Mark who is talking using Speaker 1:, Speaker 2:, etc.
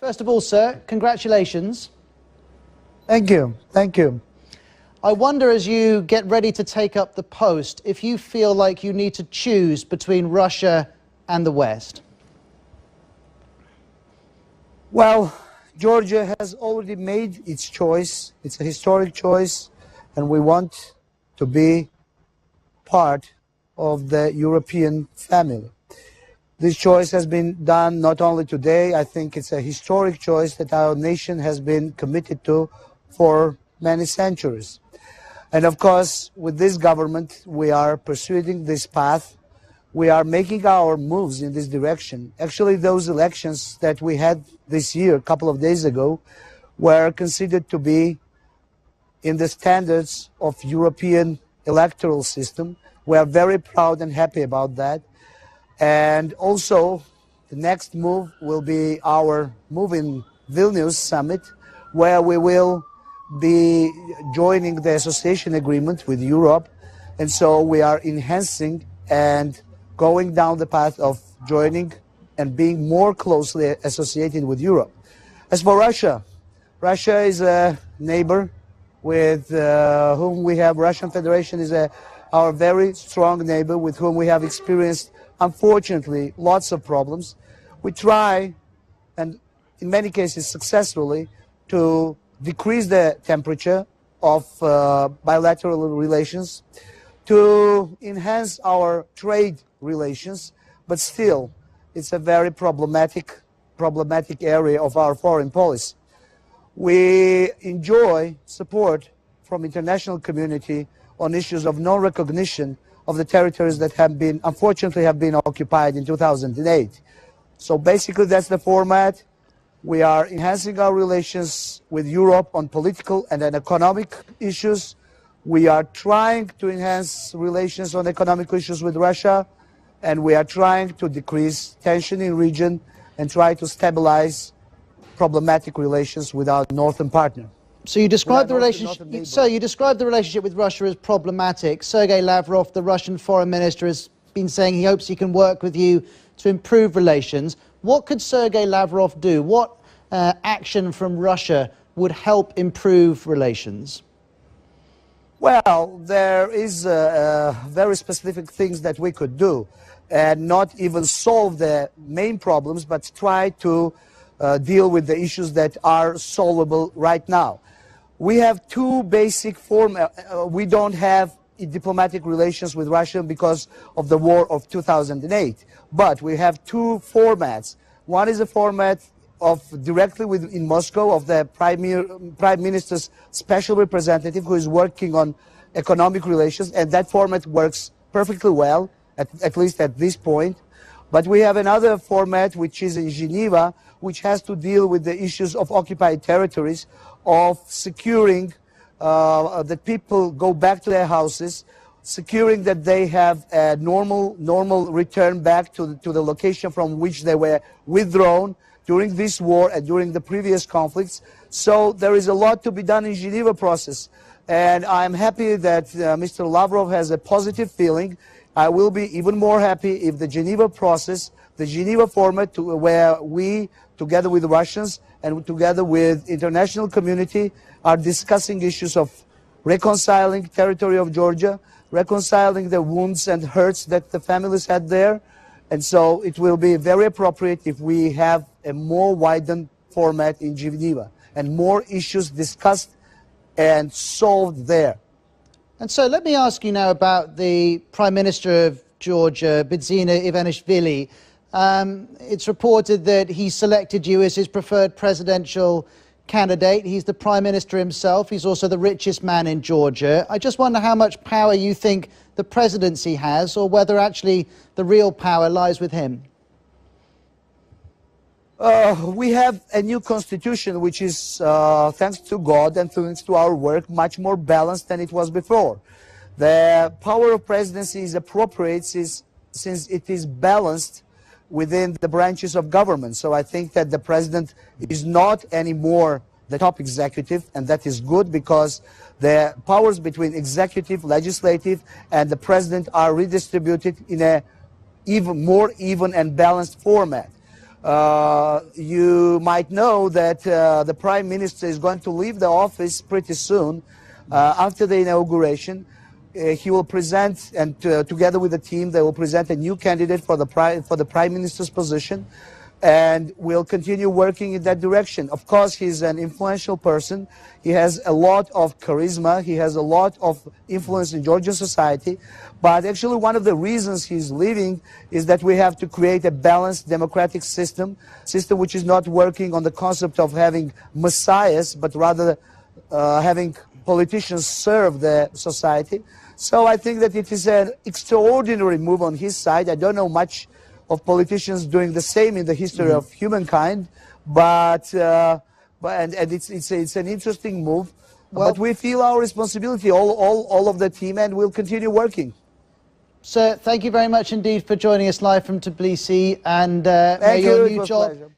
Speaker 1: First of all, sir, congratulations.
Speaker 2: Thank you. Thank you.
Speaker 1: I wonder, as you get ready to take up the post, if you feel like you need to choose between Russia and the West.
Speaker 2: Well, Georgia has already made its choice. It's a historic choice, and we want to be part of the European family. This choice has been done not only today. I think it's a historic choice that our nation has been committed to for many centuries. And of course, with this government, we are pursuing this path. We are making our moves in this direction. Actually, those elections that we had this year, a couple of days ago, were considered to be in the standards of European electoral system. We are very proud and happy about that. And also, the next move will be our move in Vilnius summit, where we will be joining the association agreement with Europe. And so we are enhancing and going down the path of joining and being more closely associated with Europe. As for Russia, Russia is a neighbor with whom we have, Russian Federation is our very strong neighbor with whom we have experienced, unfortunately, lots of problems. We try, and in many cases successfully, to decrease the temperature of bilateral relations, to enhance our trade relations, but still it's a very problematic area of our foreign policy. We enjoy support from international community on issues of non-recognition of the territories that have been, unfortunately, have been occupied in 2008. So basically that's the format. We are enhancing our relations with Europe on political and economic issues. We are trying to enhance relations on economic issues with Russia, and we are trying to decrease tension in the region and try to stabilize problematic relations with our northern partner.
Speaker 1: So you described the relationship. So you described the relationship with Russia as problematic. Sergei Lavrov, the Russian foreign minister, has been saying he hopes he can work with you to improve relations. What could Sergei Lavrov do? What action from Russia would help improve relations?
Speaker 2: Well, there is very specific things that we could do, and not even solve the main problems, but try to deal with the issues that are solvable right now. We have two basic we don't have diplomatic relations with Russia because of the war of 2008, but we have two formats. One is a format of directly in Moscow of the Prime Minister's special representative who is working on economic relations, and that format works perfectly well, at least at this point. But we have another format which is in Geneva, which has to deal with the issues of occupied territories, of securing that people go back to their houses, securing that they have a normal return back to the location from which they were withdrawn during this war and during the previous conflicts. So there is a lot to be done in Geneva process. And I'm happy that Mr. Lavrov has a positive feeling. I will be even more happy if the Geneva process, the Geneva format, where we, together with the Russians and together with international community, are discussing issues of reconciling territory of Georgia, reconciling the wounds and hurts that the families had there. And so it will be very appropriate if we have a more widened format in Geneva and more issues discussed and solved there.
Speaker 1: And so let me ask you now about the Prime Minister of Georgia, Bidzina Ivanishvili. It's reported that he selected you as his preferred presidential candidate. He's the Prime Minister himself. He's also the richest man in Georgia. I just wonder how much power you think the presidency has, or whether actually the real power lies with him.
Speaker 2: We have a new constitution which is, thanks to God and thanks to our work, much more balanced than it was before. The power of presidency is appropriate since it is balanced within the branches of government. So I think that the president is not anymore the top executive, and that is good because the powers between executive, legislative, and the president are redistributed in a even more even and balanced format. You might know that the Prime Minister is going to leave the office pretty soon after the inauguration. He will present, and together with the team, they will present a new candidate for the Prime Minister's position, and we'll continue working in that direction. Of course, he's an influential person. He has a lot of charisma. He has a lot of influence in Georgian society. But actually, one of the reasons he's leaving is that we have to create a balanced democratic system which is not working on the concept of having messiahs, but rather having politicians serve the society. So I think that it is an extraordinary move on his side. I don't know much of politicians doing the same in the history of humankind, but it's an interesting move. Well, but we feel our responsibility, all of the team, and we'll continue working.
Speaker 1: Sir, thank you very much indeed for joining us live from Tbilisi, and may your new job